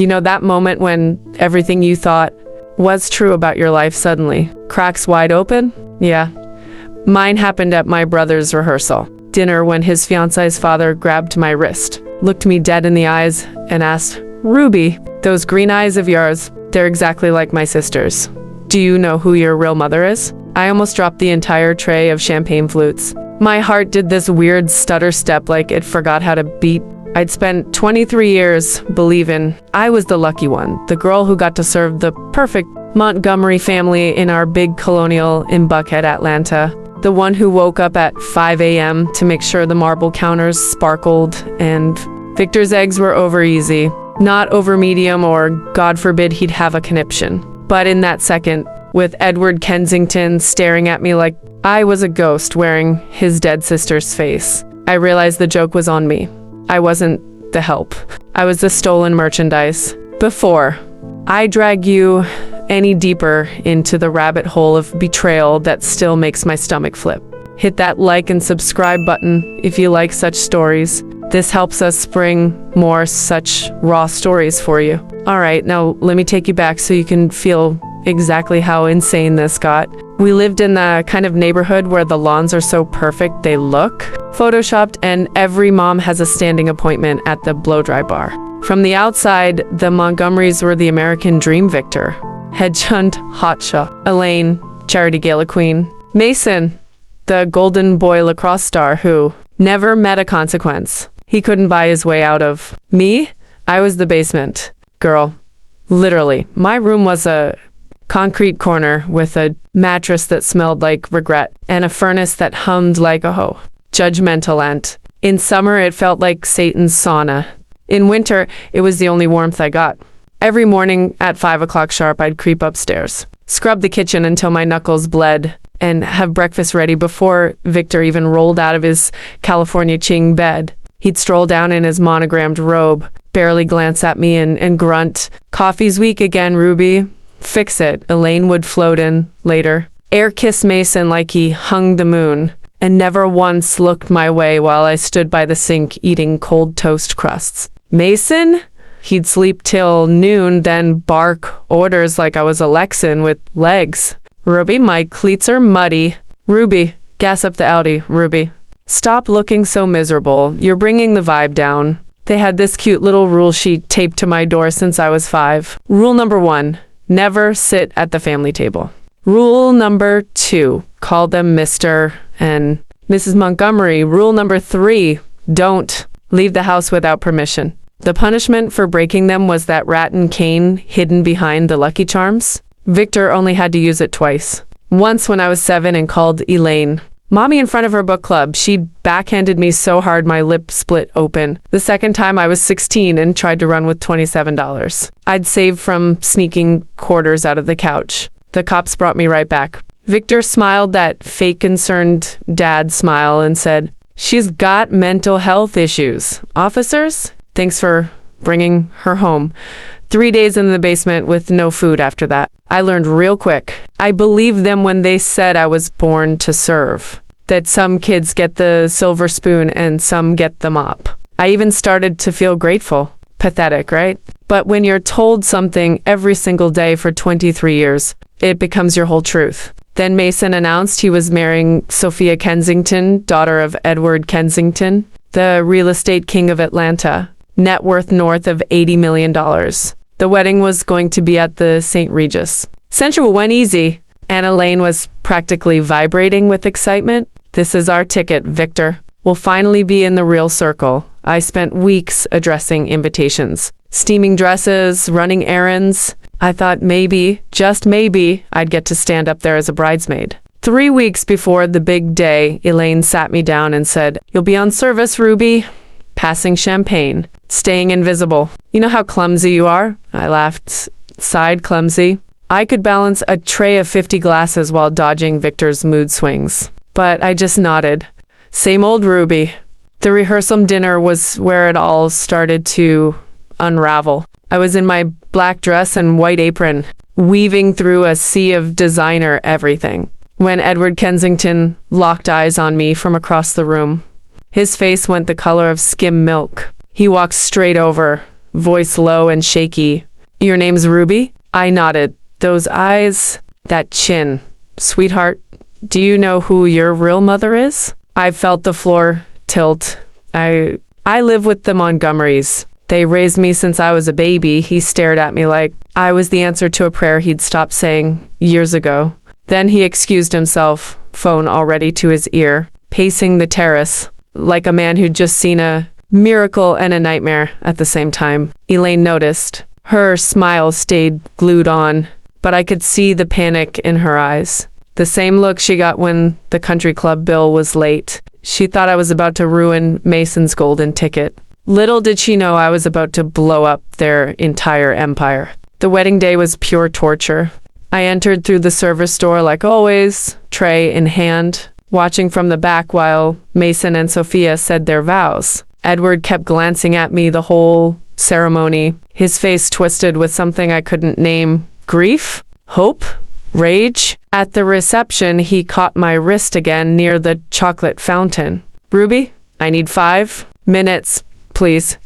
You know, that moment when everything you thought was true about your life suddenly cracks wide open? Yeah. Mine happened at my brother's rehearsal dinner when his fiancée's father grabbed my wrist, looked me dead in the eyes, and asked, "Ruby, those green eyes of yours, they're exactly like my sister's. Do you know who your real mother is?" I almost dropped the entire tray of champagne flutes. My heart did this weird stutter step like it forgot how to beat. I'd spent 23 years believing I was the lucky one, the girl who got to serve the perfect Montgomery family in our big colonial in Buckhead, Atlanta. The one who woke up at 5 a.m. to make sure the marble counters sparkled and Victor's eggs were over easy, not over medium, or God forbid he'd have a conniption. But in that second, with Edward Kensington staring at me like I was a ghost wearing his dead sister's face, I realized the joke was on me. I wasn't the help. I was the stolen merchandise. Before I drag you any deeper into the rabbit hole of betrayal that still makes my stomach flip, hit that like and subscribe button if you like such stories. This helps us bring more such raw stories for you. All right, now let me take you back so you can feel exactly how insane this got. We lived in the kind of neighborhood where the lawns are so perfect they look photoshopped, and every mom has a standing appointment at the blow-dry bar. From the outside, the Montgomerys were the American dream. Victor, head-shunned hotshot. Elaine, charity gala queen. Mason, the golden boy lacrosse star who never met a consequence. He couldn't buy his way out of. Me? I was the basement girl. Literally, my room was a concrete corner with a mattress that smelled like regret and a furnace that hummed like a hoe. Judgmental ant. In summer, it felt like Satan's sauna. In winter, it was the only warmth I got. Every morning at 5 o'clock sharp, I'd creep upstairs, scrub the kitchen until my knuckles bled, and have breakfast ready before Victor even rolled out of his California Ching bed. He'd stroll down in his monogrammed robe, barely glance at me and grunt, "Coffee's weak again, Ruby. Fix it." Elaine would float in later, air kiss Mason like he hung the moon, and never once looked my way while I stood by the sink eating cold toast crusts. Mason? He'd sleep till noon, then bark orders like I was a Lexan with legs. "Ruby, my cleats are muddy." "Ruby, gas up the Audi, Ruby. Stop looking so miserable. You're bringing the vibe down." They had this cute little rule sheet taped to my door since I was 5. Rule number 1, never sit at the family table. Rule number 2, call them Mr. and Mrs. Montgomery. Rule number 3, don't leave the house without permission. The punishment for breaking them was that rat and cane hidden behind the Lucky Charms. Victor only had to use it twice. Once when I was 7 and called Elaine Mommy in front of her book club. She backhanded me so hard my lip split open. The second time I was 16 and tried to run with $27. I'd saved from sneaking quarters out of the couch. The cops brought me right back. Victor smiled that fake concerned dad smile and said, "She's got mental health issues. Officers, thanks for bringing her home." 3 days in the basement with no food after that. I learned real quick. I believed them when they said I was born to serve. That some kids get the silver spoon and some get the mop. I even started to feel grateful. Pathetic, right? But when you're told something every single day for 23 years, it becomes your whole truth. Then Mason announced he was marrying Sophia Kensington, daughter of Edward Kensington, the real estate king of Atlanta. Net worth north of $80 million. The wedding was going to be at the St. Regis. Sensual went easy. Anna Lane was practically vibrating with excitement. "This is our ticket, Victor. We'll finally be in the real circle." I spent weeks addressing invitations, steaming dresses, running errands. I thought maybe, just maybe, I'd get to stand up there as a bridesmaid. 3 weeks before the big day, Elaine sat me down and said, "You'll be on service, Ruby." Passing champagne, staying invisible. "You know how clumsy you are?" I laughed, sighed clumsy. I could balance a tray of 50 glasses while dodging Victor's mood swings. But I just nodded. Same old Ruby. The rehearsal dinner was where it all started to unravel. I was in my black dress and white apron, weaving through a sea of designer everything, when Edward Kensington locked eyes on me from across the room. His face went the color of skim milk. He walked straight over, voice low and shaky. Your name's Ruby? I nodded. Those eyes, that chin. Sweetheart, do you know who your real mother is? I felt the floor tilt. I live with the Montgomerys. They raised me since I was a baby. He stared at me like I was the answer to a prayer he'd stopped saying years ago. Then he excused himself, phone already to his ear, pacing the terrace, like a man who'd just seen a miracle and a nightmare at the same time. Elaine noticed. Her smile stayed glued on, but I could see the panic in her eyes. The same look she got when the country club bill was late. She thought I was about to ruin Mason's golden ticket. Little did she know I was about to blow up their entire empire. The wedding day was pure torture. I entered through the service door like always, tray in hand, watching from the back while Mason and Sophia said their vows. Edward kept glancing at me the whole ceremony, his face twisted with something I couldn't name. Grief? Hope? Rage? At the reception, he caught my wrist again near the chocolate fountain. Ruby, I need 5 minutes, please.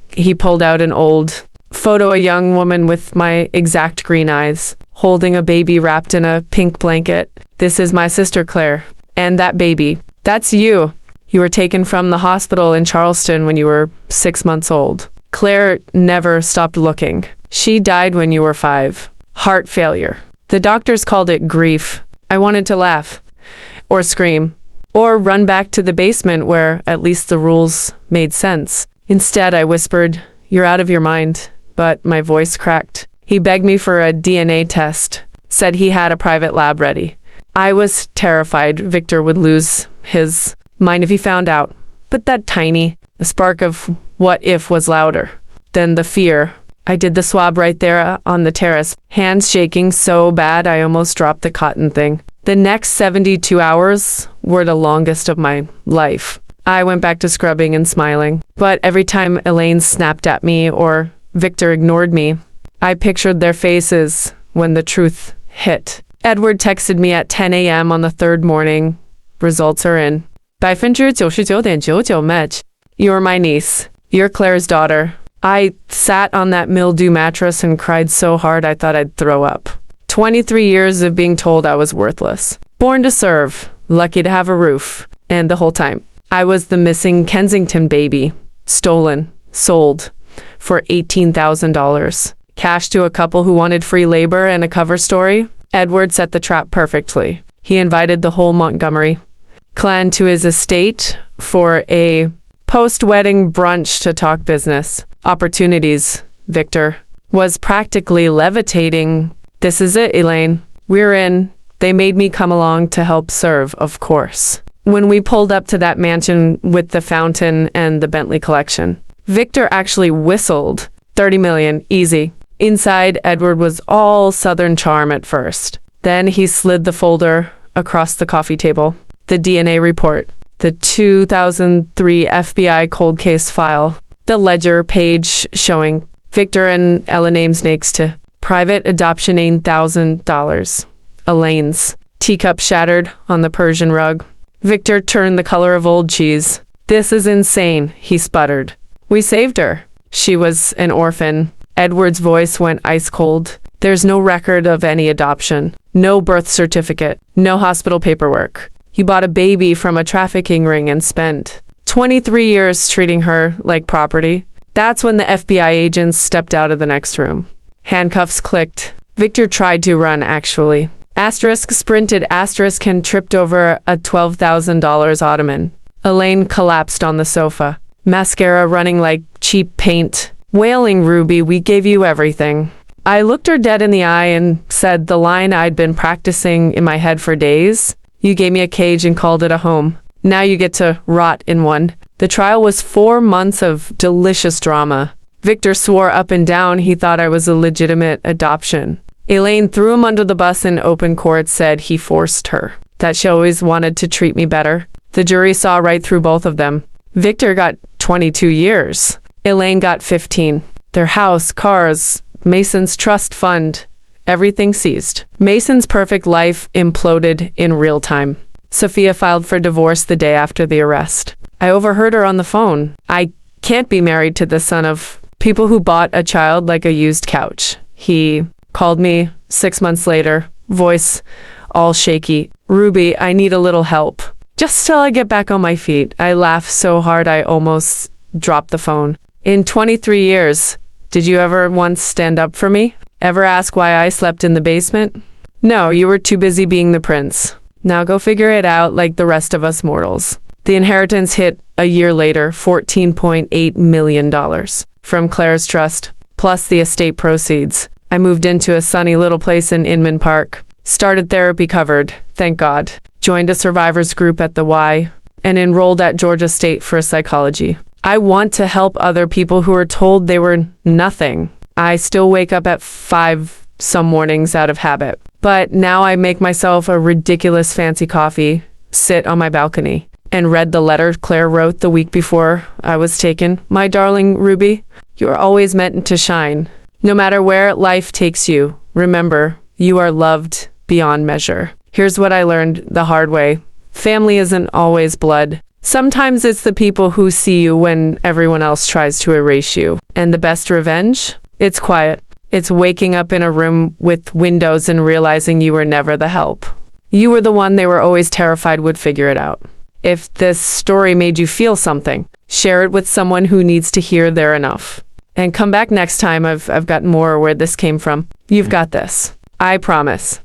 He pulled out an old photo, a young woman with my exact green eyes, holding a baby wrapped in a pink blanket. This is my sister Claire. And that baby, that's you. You were taken from the hospital in Charleston when you were 6 months old. Claire never stopped looking. She died when you were 5. Heart failure. The doctors called it grief. I wanted to laugh, or scream, or run back to the basement where at least the rules made sense. Instead, I whispered, "You're out of your mind," but my voice cracked. He begged me for a DNA test, said he had a private lab ready. I was terrified Victor would lose his mind if he found out, but that tiny spark of what if was louder than the fear. I did the swab right there on the terrace, hands shaking so bad I almost dropped the cotton thing. The next 72 hours were the longest of my life. I went back to scrubbing and smiling, but every time Elaine snapped at me or Victor ignored me, I pictured their faces when the truth hit. Edward texted me at 10 a.m. on the 3rd morning. Results are in. 99.99% match. You're my niece. You're Claire's daughter. I sat on that mildew mattress and cried so hard I thought I'd throw up. 23 years of being told I was worthless. Born to serve. Lucky to have a roof. And the whole time, I was the missing Kensington baby. Stolen. Sold. For $18,000. Cash to a couple who wanted free labor and a cover story. Edward set the trap perfectly. He invited the whole Montgomery clan to his estate for a post-wedding brunch to talk business. Opportunities, Victor was practically levitating. This is it, Elaine. We're in. They made me come along to help serve, of course. When we pulled up to that mansion with the fountain and the Bentley collection, Victor actually whistled. 30 million, easy. Inside, Edward was all Southern charm at first. Then he slid the folder across the coffee table. The DNA report, the 2003 FBI cold case file, the ledger page showing Victor and Ella names next to private adoption $8,000. Elaine's teacup shattered on the Persian rug. Victor turned the color of old cheese. This is insane, he sputtered. We saved her. She was an orphan. Edward's voice went ice cold. There's no record of any adoption, no birth certificate, no hospital paperwork. He bought a baby from a trafficking ring and spent 23 years treating her like property. That's when the FBI agents stepped out of the next room. Handcuffs clicked. Victor tried to run, actually. Asterisk sprinted, asterisk and tripped over a $12,000 ottoman. Elaine collapsed on the sofa. Mascara running like cheap paint. Wailing, Ruby, we gave you everything. I looked her dead in the eye and said the line I'd been practicing in my head for days. You gave me a cage and called it a home. Now you get to rot in one. The trial was 4 months of delicious drama. Victor swore up and down he thought I was a legitimate adoption. Elaine threw him under the bus in open court, said he forced her, that she always wanted to treat me better. The jury saw right through both of them. Victor got 22 years. Elaine got 15. Their house, cars, Mason's trust fund, everything seized. Mason's perfect life imploded in real time. Sophia filed for divorce the day after the arrest. I overheard her on the phone. I can't be married to the son of People who bought a child like a used couch. He called me 6 months later, voice all shaky. Ruby, I need a little help. Just till I get back on my feet. I laughed so hard I almost dropped the phone. In 23 years, did you ever once stand up for me? Ever ask why I slept in the basement? No, you were too busy being the prince. Now go figure it out like the rest of us mortals. The inheritance hit a year later, $14.8 million from Claire's trust, plus the estate proceeds. I moved into a sunny little place in Inman Park. Started therapy covered, thank God. Joined a survivors group at the Y and enrolled at Georgia State for psychology. I want to help other people who are told they were nothing. I still wake up at 5 some mornings out of habit. But now I make myself a ridiculous fancy coffee, sit on my balcony, and read the letter Claire wrote the week before I was taken. My darling Ruby, you are always meant to shine. No matter where life takes you, remember, you are loved beyond measure. Here's what I learned the hard way. Family isn't always blood. Sometimes it's the people who see you when everyone else tries to erase you. And the best revenge? It's quiet. It's waking up in a room with windows and realizing you were never the help. You were the one they were always terrified would figure it out. If this story made you feel something, share it with someone who needs to hear they're enough. And come back next time. I've got more where this came from. You've got this. I promise.